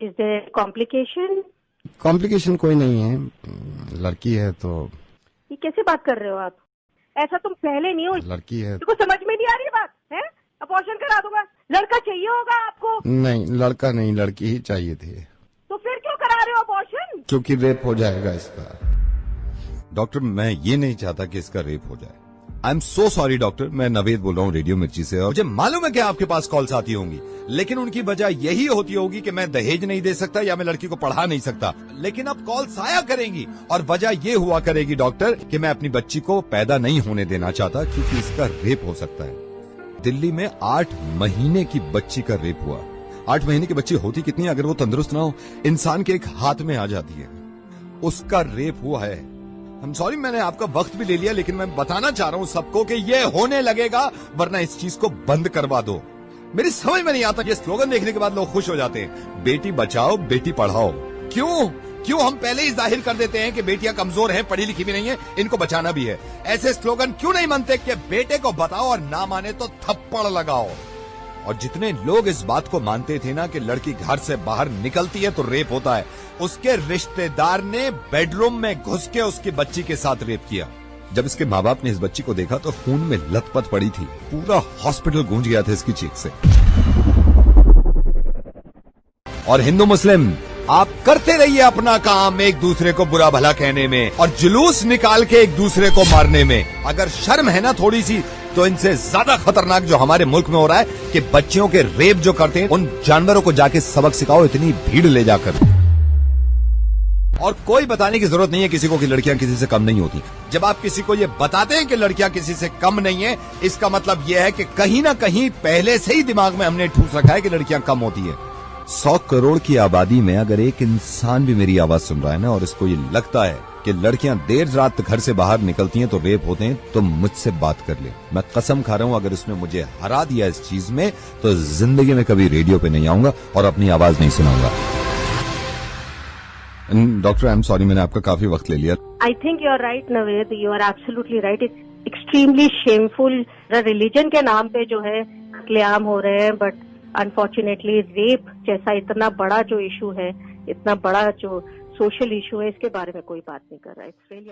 Is there complication? Complication कोई नहीं है, लड़की है तो। ये कैसे बात कर रहे हो आप? ऐसा तुम पहले नहीं हो। लड़की है तुमको समझ में नहीं आ रही बात है? अबॉर्शन करा दूंगा। लड़का चाहिए होगा आपको? नहीं, लड़का नहीं, लड़की ही चाहिए थी। तो फिर क्यों करा रहे हो अबॉर्शन? क्योंकि रेप हो जाएगा इसका। डॉक्टर, मैं ये नहीं चाहता कि इसका रेप हो जाए। I am so sorry doctor, मैं नवेद बोल रहा हूँ रेडियो मिर्ची से, और मुझे मालूम है कि आपके पास कॉल्स आती होंगी, लेकिन उनकी वजह यही होती होगी कि मैं दहेज नहीं दे सकता या मैं लड़की को पढ़ा नहीं सकता। लेकिन अब कॉल्स आया करेंगी और वजह ये हुआ करेगी डॉक्टर कि मैं अपनी बच्ची को पैदा नहीं होने देना चाहता क्योंकि इसका रेप हो सकता है। दिल्ली में 8 महीने की बच्ची का रेप हुआ। 8 महीने की बच्ची होती कितनी, अगर वो तंदुरुस्त ना हो, इंसान के एक हाथ में आ जाती है। उसका रेप हुआ है। I'm sorry, मैंने आपका वक्त भी ले लिया, लेकिन मैं बताना चाह रहा हूं सबको कि ये होने लगेगा, वरना इस चीज को बंद करवा दो। मेरी समझ में नहीं आता, ये स्लोगन देखने के बाद लोग खुश हो जाते हैं, बेटी बचाओ बेटी पढ़ाओ। क्यों हम पहले ही जाहिर कर देते हैं कि बेटियां कमजोर हैं, पढ़ी लिखी भी नहीं है, इनको बचाना भी है। ऐसे स्लोगन क्यों नहीं बनते कि बेटे को बताओ और ना माने तो थप्पड़ लगाओ। और जितने लोग इस बात को मानते थे ना कि लड़की घर से बाहर निकलती है तो रेप होता है, उसके रिश्तेदार ने बेडरूम में घुस के उसकी बच्ची के साथ रेप किया। जब इसके माँ बाप ने इस बच्ची को देखा तो खून में लथपथ पड़ी थी, पूरा हॉस्पिटल गूंज गया था इसकी चीख से। और हिंदू मुस्लिम, आप करते रहिए अपना काम एक दूसरे को बुरा भला कहने में और जुलूस निकाल के एक दूसरे को मारने में। अगर शर्म है ना थोड़ी सी, तो इनसे ज्यादा खतरनाक जो हमारे मुल्क में हो रहा है कि बच्चियों के रेप जो करते हैं, उन जानवरों को जाके सबक सिखाओ, इतनी भीड़ ले जाकर। और कोई बताने की जरूरत नहीं है किसी को कि लड़कियां किसी से कम नहीं होती। जब आप किसी को ये बताते हैं कि लड़कियां किसी से कम नहीं है, इसका मतलब यह है कि कहीं ना कहीं पहले से ही दिमाग में हमने ठूस रखा है कि लड़कियां कम होती है। 100 करोड़ की आबादी में अगर एक इंसान भी मेरी आवाज सुन रहा है ना, और इसको ये लगता है कि लड़कियां देर रात घर से बाहर निकलती हैं तो रेप होते हैं, तो मुझसे बात कर ले। मैं कसम खा रहा हूं, अगर उसने मुझे हरा दिया इस चीज में तो जिंदगी में कभी रेडियो पे नहीं आऊंगा और अपनी आवाज नहीं सुनाऊंगा। डॉक्टर, आई एम सॉरी, मैंने आपका काफी वक्त ले लिया। I think you are right Naved, you are absolutely right. It's extremely shameful. Religion के नाम पे जो है कत्लेआम हो रहे हैं, बट अनफॉर्चुनेटली रेप जैसा इतना बड़ा जो इशू है, इतना बड़ा जो सोशल इशू है, इसके बारे में कोई बात नहीं कर रहा है। It's really